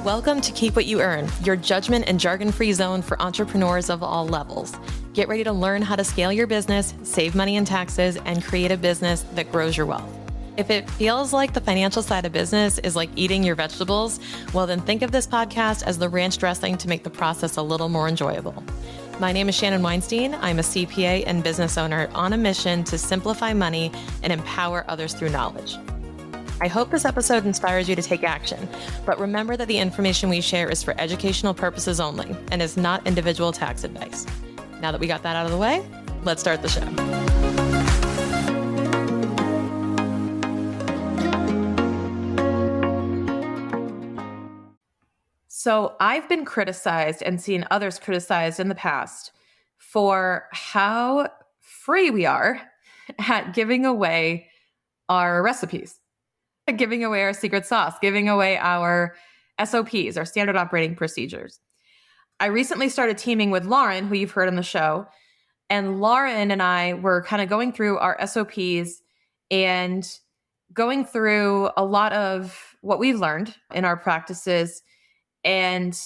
Welcome to Keep What You Earn, your judgment and jargon-free zone for entrepreneurs of all levels. Get ready to learn how to scale your business, save money in taxes, and create a business that grows your wealth. If it feels like the financial side of business is like eating your vegetables, well then think of this podcast as the ranch dressing to make the process a little more enjoyable. My name is Shannon Weinstein. I'm a CPA and business owner on a mission to simplify money and empower others through knowledge. I hope this episode inspires you to take action, but remember that the information we share is for educational purposes only and is not individual tax advice. Now that we got that out of the way, let's start the show. So I've been criticized and seen others criticized in the past for how free we are at giving away our recipes, giving away our secret sauce, giving away our SOPs, our standard operating procedures. I recently started teaming with Lauren, who you've heard on the show, and Lauren and I were kind of going through our SOPs and going through a lot of what we've learned in our practices and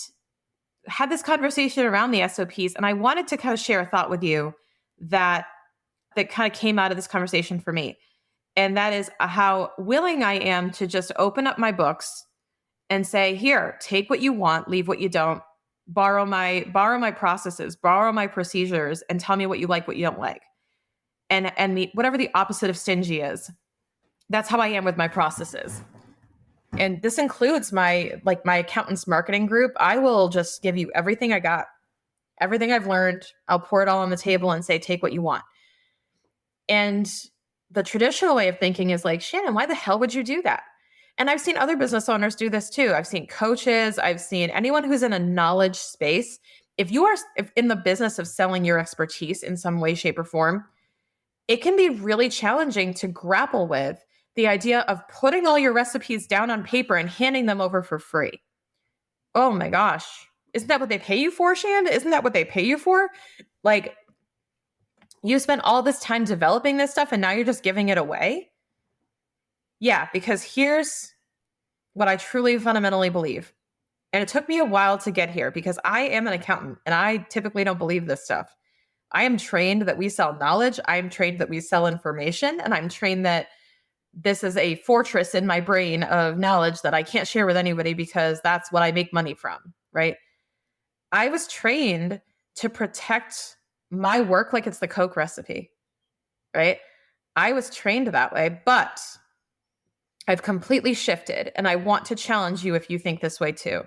had this conversation around the SOPs. And I wanted to kind of share a thought with you that kind of came out of this conversation for me. And that is how willing I am to just open up my books and say, here, take what you want, leave what you don't, borrow my processes, borrow my procedures, and tell me what you like, what you don't like. And whatever the opposite of stingy is. That's how I am with my processes. And this includes my accountant's marketing group. I will just give you everything I got, everything I've learned. I'll pour it all on the table and say, take what you want. And the traditional way of thinking is like, Shannon, why the hell would you do that? And I've seen other business owners do this too. I've seen coaches. I've seen anyone who's in a knowledge space. If in the business of selling your expertise in some way, shape, or form, it can be really challenging to grapple with the idea of putting all your recipes down on paper and handing them over for free. Oh my gosh. Isn't that what they pay you for, Shannon? Isn't that what they pay you for? Like, you spent all this time developing this stuff and now you're just giving it away? Yeah, because here's what I truly fundamentally believe. And it took me a while to get here because I am an accountant and I typically don't believe this stuff. I am trained that we sell knowledge. I'm trained that we sell information. And I'm trained that this is a fortress in my brain of knowledge that I can't share with anybody because that's what I make money from, right? I was trained to protect my work like it's the Coke recipe, right? I was trained that way, but I've completely shifted and I want to challenge you if you think this way too.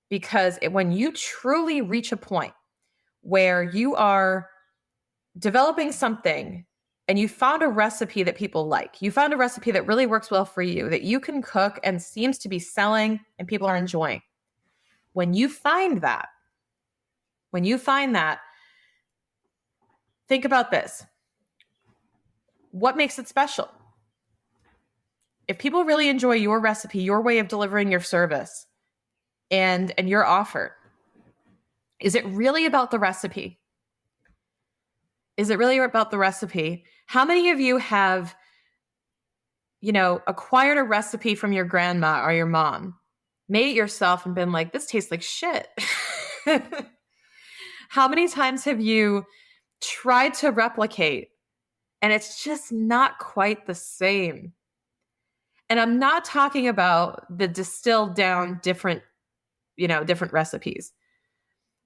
Because when you truly reach a point where you are developing something and you found a recipe that people like, you found a recipe that really works well for you, that you can cook and seems to be selling and people are enjoying. When you find that, think about this. What makes it special? If people really enjoy your recipe, your way of delivering your service and your offer, is it really about the recipe? Is it really about the recipe? How many of you have, acquired a recipe from your grandma or your mom, made it yourself and been like, this tastes like shit? How many times have you tried to replicate and it's just not quite the same? And I'm not talking about the distilled down different recipes.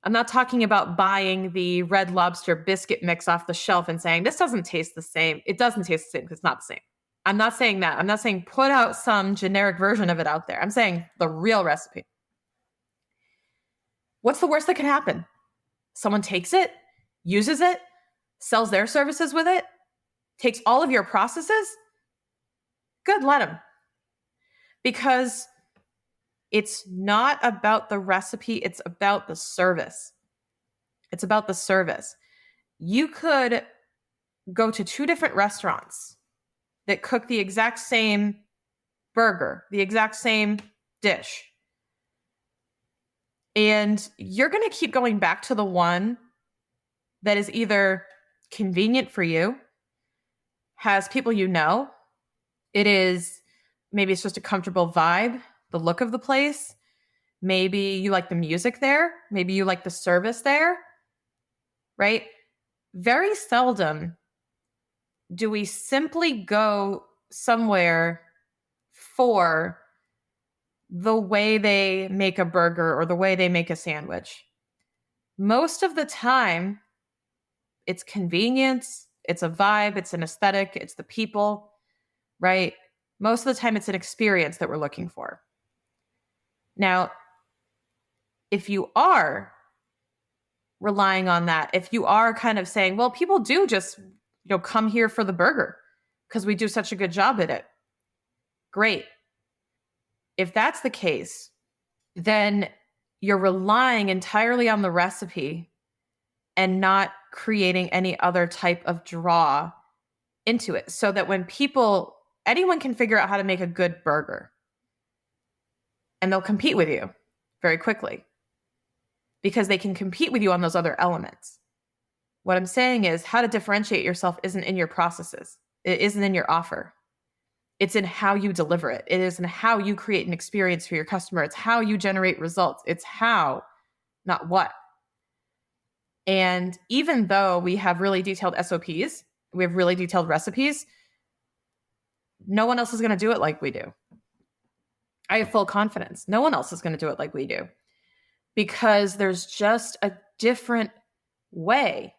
I'm not talking about buying the Red Lobster biscuit mix off the shelf and saying, this doesn't taste the same. It doesn't taste the same because it's not the same. I'm not saying that. I'm not saying put out some generic version of it out there. I'm saying the real recipe. What's the worst that can happen? Someone takes it, uses it, sells their services with it, takes all of your processes. Good, let them. Because it's not about the recipe. It's about the service. It's about the service. You could go to two different restaurants that cook the exact same burger, the exact same dish. And you're going to keep going back to the one that is either convenient for you, has people you know, maybe it's just a comfortable vibe, the look of the place. Maybe you like the music there. Maybe you like the service there, right? Very seldom do we simply go somewhere for the way they make a burger or the way they make a sandwich. Most of the time, it's convenience, it's a vibe, it's an aesthetic, it's the people, right? Most of the time, it's an experience that we're looking for. Now, if you are relying on that, if you are kind of saying, well, people do just, come here for the burger because we do such a good job at it. Great. If that's the case, then you're relying entirely on the recipe and not creating any other type of draw into it so that when anyone can figure out how to make a good burger and they'll compete with you very quickly because they can compete with you on those other elements. What I'm saying is how to differentiate yourself isn't in your processes. It isn't in your offer. It's in how you deliver it. It is in how you create an experience for your customer. It's how you generate results. It's how, not what. And even though we have really detailed SOPs, we have really detailed recipes, no one else is going to do it like we do. I have full confidence. No one else is going to do it like we do because there's just a different way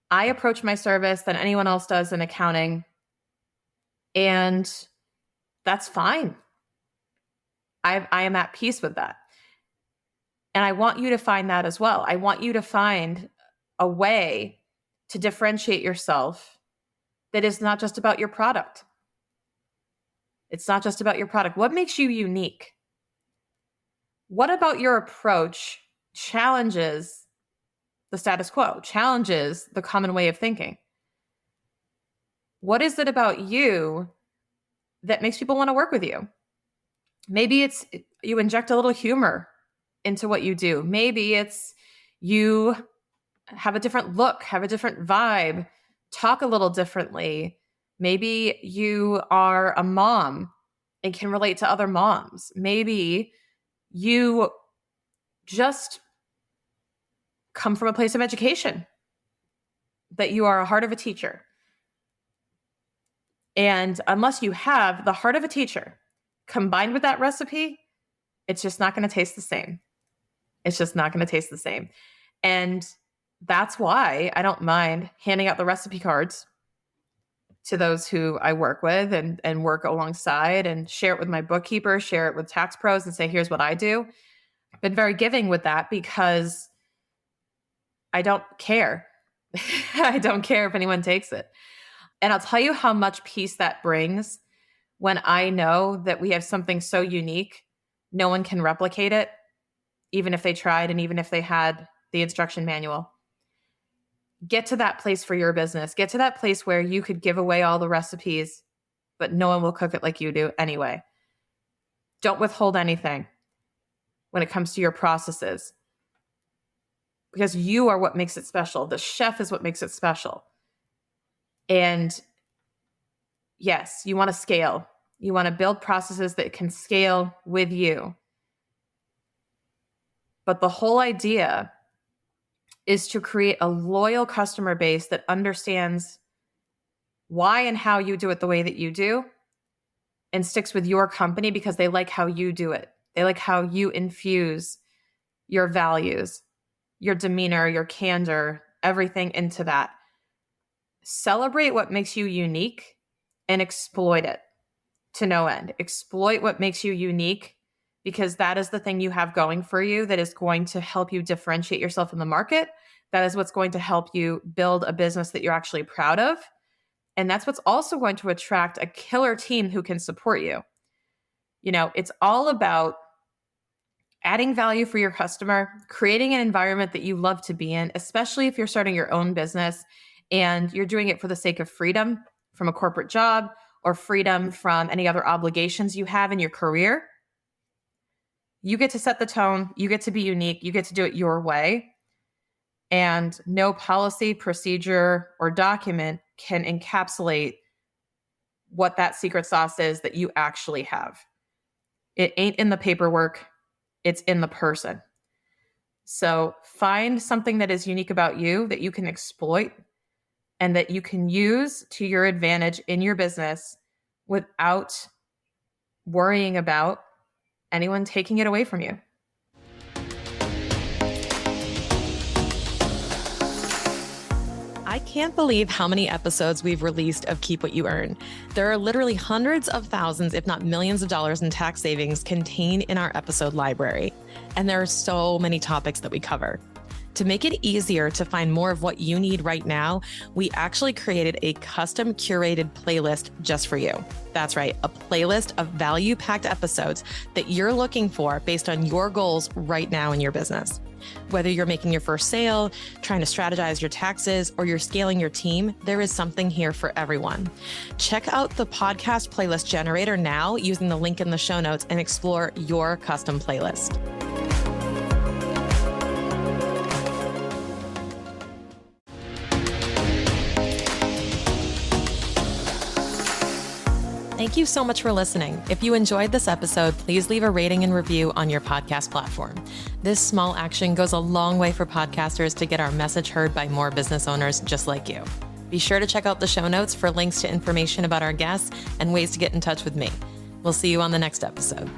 I approach my service than anyone else does in accounting. And that's fine. I am at peace with that. And I want you to find that as well. I want you to find a way to differentiate yourself that is not just about your product. It's not just about your product. What makes you unique? What about your approach challenges the status quo, challenges the common way of thinking? What is it about you that makes people want to work with you? Maybe it's you inject a little humor into what you do. Maybe it's you have a different look, have a different vibe, talk a little differently. Maybe you are a mom and can relate to other moms. Maybe you just come from a place of education, that you are a heart of a teacher. And unless you have the heart of a teacher combined with that recipe, it's just not going to taste the same. It's just not going to taste the same. And that's why I don't mind handing out the recipe cards to those who I work with and work alongside and share it with my bookkeeper, share it with tax pros and say, here's what I do. I've been very giving with that because I don't care. I don't care if anyone takes it. And I'll tell you how much peace that brings when I know that we have something so unique, no one can replicate it, even if they tried and even if they had the instruction manual. Get to that place for your business. Get to that place where you could give away all the recipes, but no one will cook it like you do anyway. Don't withhold anything when it comes to your processes because you are what makes it special. The chef is what makes it special. And yes, you want to scale. You want to build processes that can scale with you. But the whole idea is to create a loyal customer base that understands why and how you do it the way that you do and sticks with your company because they like how you do it. They like how you infuse your values, your demeanor, your candor, everything into that. Celebrate what makes you unique and exploit it to no end. Exploit what makes you unique because that is the thing you have going for you that is going to help you differentiate yourself in the market. That is what's going to help you build a business that you're actually proud of. And that's what's also going to attract a killer team who can support you. It's all about adding value for your customer, creating an environment that you love to be in, especially if you're starting your own business and you're doing it for the sake of freedom from a corporate job or freedom from any other obligations you have in your career. You get to set the tone. You get to be unique. You get to do it your way. And no policy, procedure, or document can encapsulate what that secret sauce is that you actually have. It ain't in the paperwork. It's in the person. So find something that is unique about you that you can exploit and that you can use to your advantage in your business without worrying about anyone taking it away from you. I can't believe how many episodes we've released of Keep What You Earn. There are literally hundreds of thousands, if not millions of dollars in tax savings contained in our episode library. And there are so many topics that we cover. To make it easier to find more of what you need right now, we actually created a custom curated playlist just for you. That's right, a playlist of value-packed episodes that you're looking for based on your goals right now in your business. Whether you're making your first sale, trying to strategize your taxes, or you're scaling your team, there is something here for everyone. Check out the podcast playlist generator now using the link in the show notes and explore your custom playlist. Thank you so much for listening. If you enjoyed this episode, please leave a rating and review on your podcast platform. This small action goes a long way for podcasters to get our message heard by more business owners just like you. Be sure to check out the show notes for links to information about our guests and ways to get in touch with me. We'll see you on the next episode.